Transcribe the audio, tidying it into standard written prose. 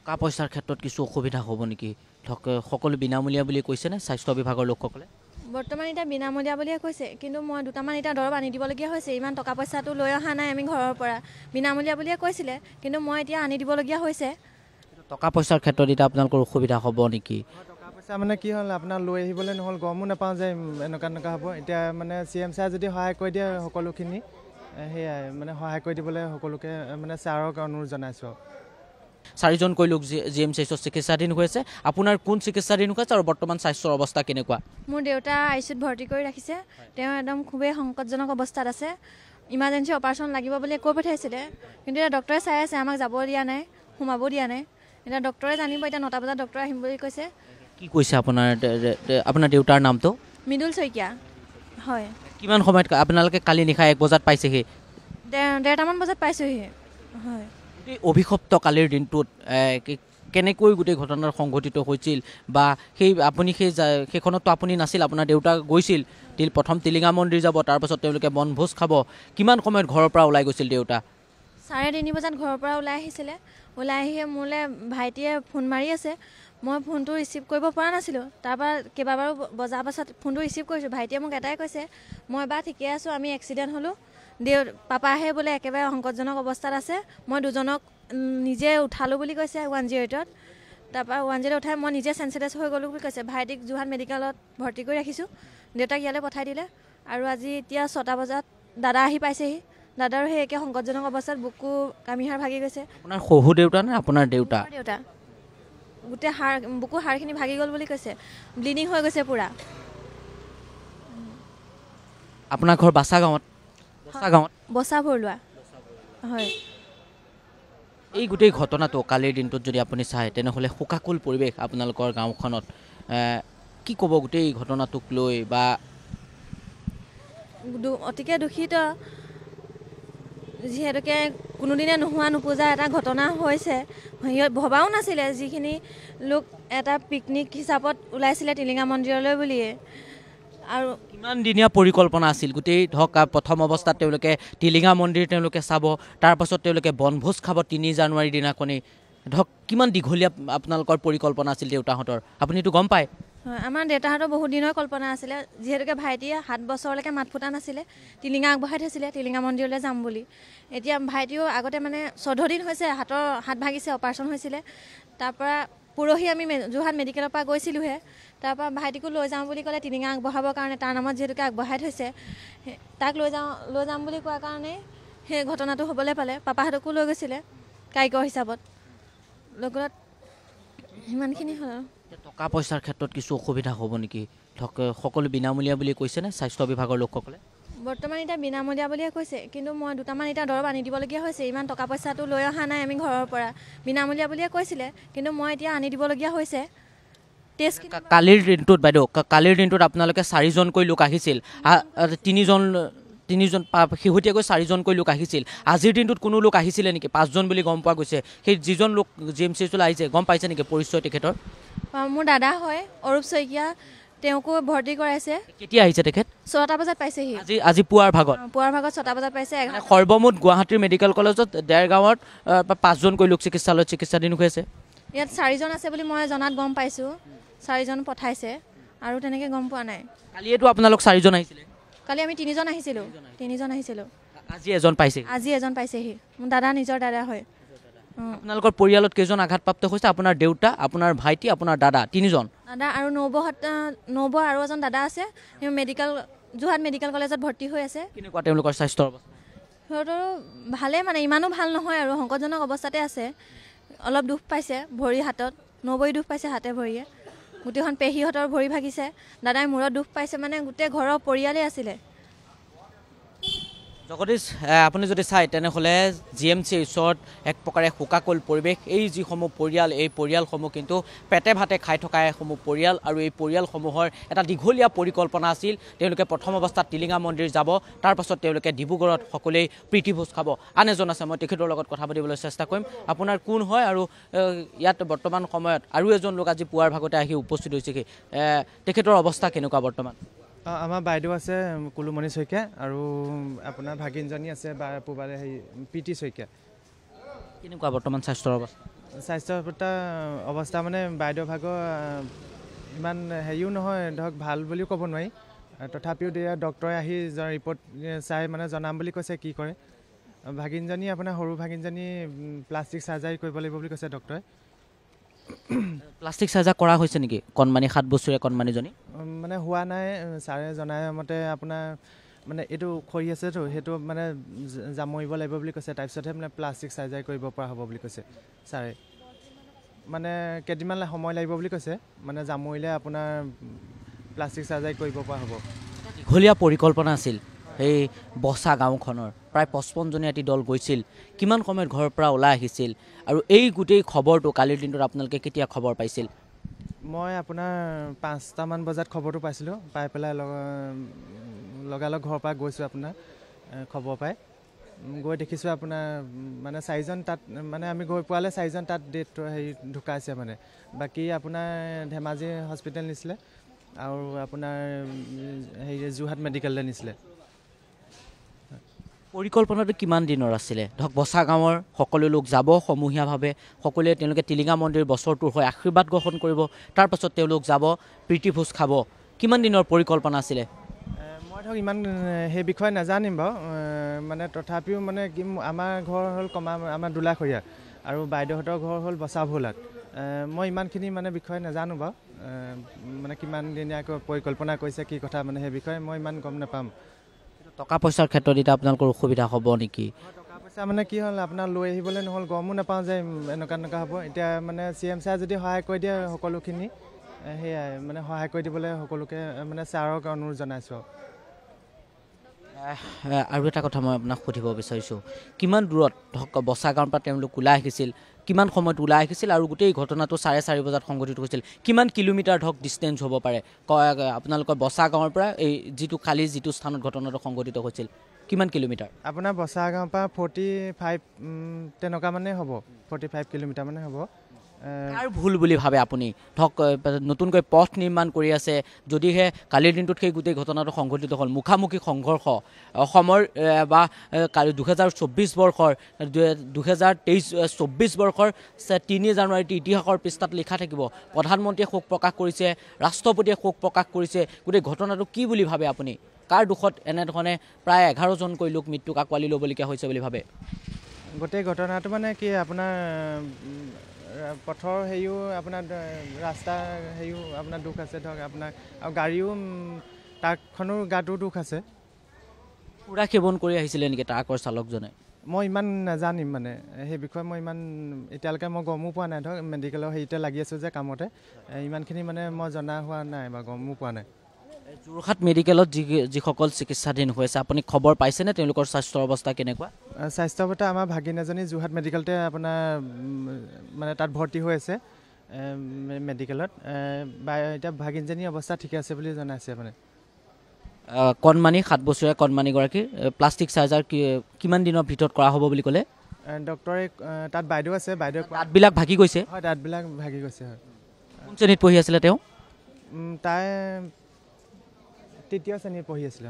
টকা পইচাৰ ক্ষেত্ৰত কিছু অসুবিধা হ'ব নেকি ধৰক সকলো বিনামূলীয়া বুলি কৈছেনে স্বাস্থ্য বিভাগৰ লোকসকলে বৰ্তমান এতিয়া বিনামূলীয়া বুলিয়ে কৈছে কিন্তু মই দুটামান এতিয়া দৰৱ আনি দিবলগীয়া হৈছে ইমান টকা পইচাটো লৈ অহা নাই আমি ঘৰৰ পৰা বিনামূলীয়া বুলিয়ে কৈছিলে কিন্তু মই এতিয়া আনি দিবলগীয়া হৈছে টকা পইচাৰ ক্ষেত্ৰত এতিয়া আপোনালোকৰ অসুবিধা হ'ব নেকি টকা পইচা মানে কি হ'ল আপোনাৰ লৈ আহিবলৈ নহ'ল গমো নাপাওঁ যে এনেকুৱা হ'ব এতিয়া মানে CM ছাৰে যদি সহায় কৰি দিয়ে সকলোখিনি সেয়াই মানে সহায় কৰি দিবলৈ সকলোকে মানে ছাৰক অনুৰোধ জনাইছোঁ চাৰিজনকৈ লোক GMCHত চিকিৎসাধীন হৈ আছে আপোনাৰ কোন চিকিৎসাধীন হৈ আছে আৰু বৰ্তমান স্বাস্থ্যৰ অৱস্থা কেনেকুৱা মোৰ দেউতা ICUত ভৰ্তি কৰি ৰাখিছে তেওঁ একদম খুবেই সংকটজনক অৱস্থাত আছে ইমাৰ্জেঞ্চি অপাৰেশ্যন লাগিব বুলি কৈ পঠাইছিলে কিন্তু এতিয়া ডক্টৰে চাই আছে আমাক যাব দিয়া নাই সোমাব দিয়া নাই এতিয়া ডক্টৰে জানিব এতিয়া 9টা বজাত ডক্টৰ আহিম বুলি কৈছে কি কৈছে আপোনাৰ দেউতাৰ নামটো মৃদুল শইকীয়া হয় কিমান সময়ত আপোনালোকে কালি নিশা 1 বজাত পাইছেহি 1:30মান বজাত পাইছোহি হয় অভিশপ্ত কালিৰ দিনটোত কেনেকৈ গোটেই ঘটনাৰ সংঘটিত হৈছিল বা আপুনি সেইখনতো আপুনি নাছিল আপোনাৰ দেউতা গৈছিল প্ৰথম টিলিঙা মন্দিৰ যাব তাৰপাছত তেওঁলোকে বনভোজ খাব কিমান সময়ত ঘৰৰ পৰা ওলাই গৈছিল দেউতা 3:30 বজাত ঘৰৰ পৰা ওলাই আহিছিলে ওলাই আহি মোলৈ ভাইটিয়ে ফোন মাৰি আছে মই ফোনটো ৰিচিভ কৰিব পৰা নাছিলোঁ তাৰপৰা কেইবাবাৰো বজাৰ পাছত ফোনটো ৰিচিভ কৰিছোঁ ভাইটিয়ে মোক এটাই কৈছে মই বা ঠিকে আছোঁ আমি এক্সিডেণ্ট হ'লোঁ পাপাহে বোলে একেবাৰে সংকটজনক অৱস্থাত আছে মই দুজনক নিজে উঠালোঁ বুলি কৈছে 108ত তাৰপৰা 108 উঠাই মই নিজে চেঞ্চিটাইজ হৈ গ'লোঁ বুলি কৈছে ভাইটিক যোৰহাট মেডিকেলত ভৰ্তি কৰি ৰাখিছোঁ দেউতাক ইয়ালৈ পঠাই দিলে আৰু আজি এতিয়া 6টা বজাত দাদা আহি পাইছেহি দাদাৰো সেই একে সংকটজনক অৱস্থাত বুকু কামিহাৰ ভাগি গৈছে আপোনাৰ শহু দেউতা নে আপোনাৰ দেউতা গোটেই বুকু হাড়খিনি ভাগি গ'ল বুলি কৈছে ব্লিডিং হৈ গৈছে পুৰা আপোনাৰ ঘৰ বাছা গাঁৱত বছা ভৰলুৱা হয় এই গোটেই ঘটনাটো কালিৰ দিনটোত যদি আপুনি চায় তেনেহ'লে শোকাকুল পৰিৱেশ আপোনালোকৰ গাঁওখনত কি ক'ব গোটেই ঘটনাটোক লৈ বা অতিকে দুখিত যিহেতুকে কোনোদিনে নোহোৱা নোপোজা এটা ঘটনা হৈছে ভবাও নাছিলে যিখিনি লোক এটা পিকনিক হিচাপত ওলাইছিলে টিলিঙা মন্দিৰলৈ বুলিয়ে আৰু কিমান দিনীয়া পৰিকল্পনা আছিল গোটেই ধৰক প্ৰথম অৱস্থাত তেওঁলোকে টিলিঙা মন্দিৰ তেওঁলোকে চাব তাৰপাছত তেওঁলোকে বনভোজ খাব 3 জানুৱাৰী দিনাখনি ধৰক কিমান দীঘলীয়া আপোনালোকৰ পৰিকল্পনা আছিল দেউতাহঁতৰ আপুনিতো গম পায় হয় আমাৰ দেউতাহঁতৰ বহুত দিনৰ কল্পনা আছিলে যিহেতুকে ভাইটিয়ে 7 বছৰলৈকে মাত ফুটা নাছিলে টিলিঙা আগবঢ়াই থৈছিলে টিলিঙা মন্দিৰলৈ যাম বুলি এতিয়া ভাইটিও আগতে মানে 14 দিন হৈছে হাত ভাগিছে অপাৰেশ্যন হৈছিলে তাৰপৰা পুৰহি আমি যোৰহাট মেডিকেলৰ পৰা গৈছিলোঁহে তাৰপৰা ভাইটিকো লৈ যাওঁ বুলি ক'লে টিলিঙা আগবঢ়াবৰ কাৰণে তাৰ নামত যিহেতুকে আগবঢ়াই থৈছে তাক লৈ যাম বুলি কোৱাৰ কাৰণে সেই ঘটনাটো হ'বলৈ পালে পাপাহঁতকো লৈ গৈছিলে কাৰিকৰ হিচাপত লগত সিমানখিনি হ'ল টকা পইচাৰ ক্ষেত্ৰত কিছু অসুবিধা হ'ব নেকি ধৰক সকলো বিনামূলীয়া বুলি কৈছেনে স্বাস্থ্য বিভাগৰ লোকসকলে বৰ্তমান এতিয়া বিনামূলীয়া বুলিয়ে কৈছে কিন্তু মই দুটামান এতিয়া দৰৱ আনি দিবলগীয়া হৈছে ইমান টকা পইচাটো লৈ অহা নাই আমি ঘৰৰ পৰা বিনামূলীয়া বুলিয়ে কৈছিলে কিন্তু মই এতিয়া আনি দিবলগীয়া হৈছে কালিৰ দিনটোত বাইদেউ কালিৰ দিনটোত আপোনালোকে 4জনকৈ লোক আহিছিল 3জন শেহতীয়াকৈ 4জনকৈ লোক আহিছিল আজিৰ দিনটোত কোনো লোক আহিছিলে নেকি 5জন বুলি গম পোৱা গৈছে সেই যিজন লোক GMCHলৈ আহিছে গম পাইছে নেকি পৰিচয় তেখেতৰ মোৰ দাদা হয় অৰূপ শইকীয়া তেওঁকো ভৰ্তি কৰাইছে কেতিয়া আহিছে তেখেত 6টা বজাত পাইছেহি আজি পুৱাৰ ভাগত 6টা বজাত পাইছে সৰ্বমুঠ গুৱাহাটীৰ মেডিকেল কলেজত দেৰগাঁৱত 5জনকৈ লোক চিকিৎসালয়ত চিকিৎসাধীন হৈ আছে ইয়াত 4জন আছে বুলি মই জনাত গম পাইছোঁ 4জন পঠাইছে আৰু তেনেকৈ গম পোৱা নাই কালিয়েতো আপোনালোক 4জন আহিছিলে কালি আমি 3জন আহিছিলোঁ আজি এজন পাইছেহি মোৰ দাদা নিজৰ দাদা হয় আপোনালোকৰ পৰিয়ালত কেইজন আঘাতপ্ৰাপ্ত হৈছে আপোনাৰ দেউতা আপোনাৰ ভাইটি আপোনাৰ দাদা 3জন দাদা আৰু নৌব আৰু এজন দাদা আছে তেওঁ যোৰহাট মেডিকেল কলেজত ভৰ্তি হৈ আছে কেনেকুৱা তেওঁলোকৰ স্বাস্থ্যৰ অৱস্থা সিহঁতৰো ভালেই মানে ইমানো ভাল নহয় আৰু সংকটজনক অৱস্থাতে আছে অলপ দুখ পাইছে ভৰি হাতত নৌবই দুখ পাইছে হাতে ভৰিয়ে গোটেইখন পেহীহঁতৰ ভৰি ভাগিছে দাদাই মূৰত দুখ পাইছে মানে গোটেই ঘৰৰ পৰিয়ালেই আছিলে জগদীশ আপুনি যদি চাই তেনেহ'লে GMCHত এক প্ৰকাৰে শোকাকুল পৰিৱেশ এই যিসমূহ পৰিয়াল এই পৰিয়ালসমূহ কিন্তু পেটে ভাতে খাই থকা এসমূহ পৰিয়াল আৰু এই পৰিয়ালসমূহৰ এটা দীঘলীয়া পৰিকল্পনা আছিল তেওঁলোকে প্ৰথম অৱস্থাত টিলিঙা মন্দিৰ যাব তাৰপাছত তেওঁলোকে ডিব্ৰুগড়ত সকলোৱে প্ৰীতিভোজ খাব আন এজন আছে মই তেখেতৰ লগত কথা পাতিবলৈ চেষ্টা কৰিম আপোনাৰ কোন হয় আৰু ইয়াত বৰ্তমান সময়ত আৰু এজন লোক আজি পুৱাৰ ভাগতে আহি উপস্থিত হৈছেহি তেখেতৰ অৱস্থা কেনেকুৱা বৰ্তমান আমাৰ বাইদেউ আছে কুলুমণি শইকীয়া আৰু আপোনাৰ ভাগিনজনী আছে পুবাৰে সেই পিটি শইকীয়া কেনেকুৱা বৰ্তমান স্বাস্থ্যৰ অৱস্থা স্বাস্থ্যতা অৱস্থা মানে বাইদেউ ভাগৰ ইমান হেৰিও নহয় ধৰক ভাল বুলিও ক'ব নোৱাৰি তথাপিও ডক্টৰে আহি ৰিপৰ্ট চাই মানে জনাম বুলি কৈছে কি কৰে ভাগিনজনী আপোনাৰ সৰু ভাগিনজনী প্লাষ্টিক চাৰ্জাৰী কৰিব লাগিব বুলি কৈছে ডক্টৰে প্লাষ্টিক চাৰ্জাৰ কৰা হৈছে নেকি কণমানি 7 বছৰীয়া কণমানিজনী মানে হোৱা নাই ছাৰে জনাই মতে আপোনাৰ মানে এইটো খৰি আছেতো সেইটো মানে জামৰিব লাগিব বুলি কৈছে তাৰপিছতহে মানে প্লাষ্টিক চাৰ্জাৰী কৰিব পৰা হ'ব বুলি কৈছে ছাৰে মানে কেইদিনমান সময় লাগিব বুলি কৈছে মানে জামৰিলে আপোনাৰ প্লাষ্টিক চাৰ্জাৰী কৰিব পৰা হ'ব দীঘলীয়া পৰিকল্পনা আছিল সেই বচা গাঁওখনৰ প্ৰায় 55জনীয়া এটি দল গৈছিল কিমান সময়ত ঘৰৰ পৰা ওলাই আহিছিল আৰু এই গোটেই খবৰটো কালিৰ দিনটোত আপোনালোকে কেতিয়া খবৰ পাইছিল মই আপোনাৰ 5টামান বজাত খবৰটো পাইছিলোঁ পাই পেলাই লগালগ ঘৰৰ পৰা গৈছোঁ আপোনাৰ খবৰ পাই গৈ দেখিছোঁ আপোনাৰ মানে 4জন তাত মানে আমি গৈ পোৱালে 4জন তাত ডেথ হেৰি ঢুকাইছে মানে বাকী আপোনাৰ ধেমাজি হস্পিটেল নিছিলে আৰু আপোনাৰ হেৰি যোৰহাট মেডিকেললৈ নিছিলে পৰিকল্পনাটো কিমান দিনৰ আছিলে ধৰক বচা গাঁৱৰ সকলো লোক যাব সমূহীয়াভাৱে সকলোৱে তেওঁলোকে টিলিঙা মন্দিৰ বছৰটোৰ হৈ আশীৰ্বাদ গ্ৰহণ কৰিব তাৰপাছত তেওঁলোক যাব প্ৰীতিভোজ খাব কিমান দিনৰ পৰিকল্পনা আছিলে মই ধৰক ইমান সেই বিষয়ে নাজানিম বাৰু মানে তথাপিও মানে কি আমাৰ ঘৰ হ'ল আমাৰ দোলাখৰীয়া আৰু বাইদেউহঁতৰ ঘৰ হ'ল বচাভোলাত মই ইমানখিনি মানে বিষয়ে নাজানো বাৰু মানে কিমান দিনীয়াকৈ পৰিকল্পনা কৰিছে কি কথা মানে সেই বিষয়ে মই ইমান গম নাপাম টকা পইচাৰ ক্ষেত্ৰত এতিয়া আপোনালোকৰ অসুবিধা হ'ব নেকি টকা পইচা মানে কি হ'ল আপোনাৰ লৈ আহিবলৈ নহ'ল গমো নাপাওঁ যে এনেকুৱা হ'ব এতিয়া মানে CM ছাৰে যদি সহায় কৰি দিয়ে সকলোখিনি সেয়াই মানে সহায় কৰি দিবলৈ সকলোকে মানে ছাৰক অনুৰোধ জনাইছোঁ আৰু এটা কথা মই আপোনাক সুধিব বিচাৰিছোঁ কিমান দূৰত ধৰক বচা গাঁৱৰ পৰা তেওঁলোক ওলাই আহিছিল কিমান সময়ত ওলাই আহিছিল আৰু গোটেই ঘটনাটো 4:30 বজাত সংঘটিত হৈছিল কিমান কিলোমিটাৰ ধৰক ডিষ্টেঞ্চ হ'ব পাৰে আপোনালোকৰ বচা গাঁৱৰ পৰা এই যিটো স্থানত ঘটনাটো সংঘটিত হৈছিল কিমান কিলোমিটাৰ আপোনাৰ বচা গাঁৱৰ পৰা 45 তেনেকুৱা মানে হ'ব 45 কিলোমিটাৰ মানে হ'ব কাৰ ভুল বুলি ভাবে আপুনি ধৰক নতুনকৈ পথ নিৰ্মাণ কৰি আছে যদিহে কালিৰ দিনটোত সেই গোটেই ঘটনাটো সংঘটিত হ'ল মুখামুখি সংঘৰ্ষ অসমৰ বা 2024 বৰ্ষৰ 2023-24 বৰ্ষৰ 3 জানুৱাৰীত ইতিহাসৰ পৃষ্ঠাত লিখা থাকিব প্ৰধানমন্ত্ৰীয়ে শোক প্ৰকাশ কৰিছে ৰাষ্ট্ৰপতিয়ে শোক প্ৰকাশ কৰিছে গোটেই ঘটনাটো কি বুলি ভাবে আপুনি কাৰ দুখত এনেধৰণে প্ৰায় 11জনকৈ লোক মৃত্যুক আঁকোৱালি ল'বলগীয়া হৈছে বুলি ভাবে গোটেই ঘটনাটো মানে কি আপোনাৰ পথৰ হেৰিও আপোনাৰ ৰাস্তা হেৰিও আপোনাৰ দুখ আছে ধৰক আপোনাৰ আৰু গাড়ীও ট্ৰাকখনো গাতো দুখ আছে পুৰা সেৱন কৰি আহিছিলে নেকি ট্ৰাকৰ চালকজনে মই ইমান নাজানিম মানে সেই বিষয়ে মই ইমান এতিয়ালৈকে মই গমো পোৱা নাই ধৰক মেডিকেলৰ হেৰিতে লাগি আছোঁ যে কামতে ইমানখিনি মানে মই জনা হোৱা নাই বা গমো পোৱা নাই যোৰহাট মেডিকেলত যিসকল চিকিৎসাধীন হৈ আছে আপুনি খবৰ পাইছেনে তেওঁলোকৰ স্বাস্থ্যৰ অৱস্থা কেনেকুৱা স্বাস্থ্য অৱস্থা আমাৰ ভাগিন এজনী যোৰহাট মেডিকেলতে আপোনাৰ মানে তাত ভৰ্তি হৈ আছে মেডিকেলত এতিয়া ভাগিনজনীৰ অৱস্থা ঠিকে আছে বুলি জনাইছে মানে কণমানি 7 বছৰীয়া কণমানিগৰাকী প্লাষ্টিক চাৰ্জাৰ কিমান দিনৰ ভিতৰত কৰা হ'ব বুলি ক'লে ডক্টৰে তাত বাইদেউ আছে বাইদেউ দাঁতবিলাক ভাগি গৈছে হয় দাঁতবিলাক ভাগি গৈছে হয় কোন শ্ৰেণীত পঢ়ি আছিলে তেওঁ তাই 3য় শ্ৰেণীত পঢ়ি আছিলে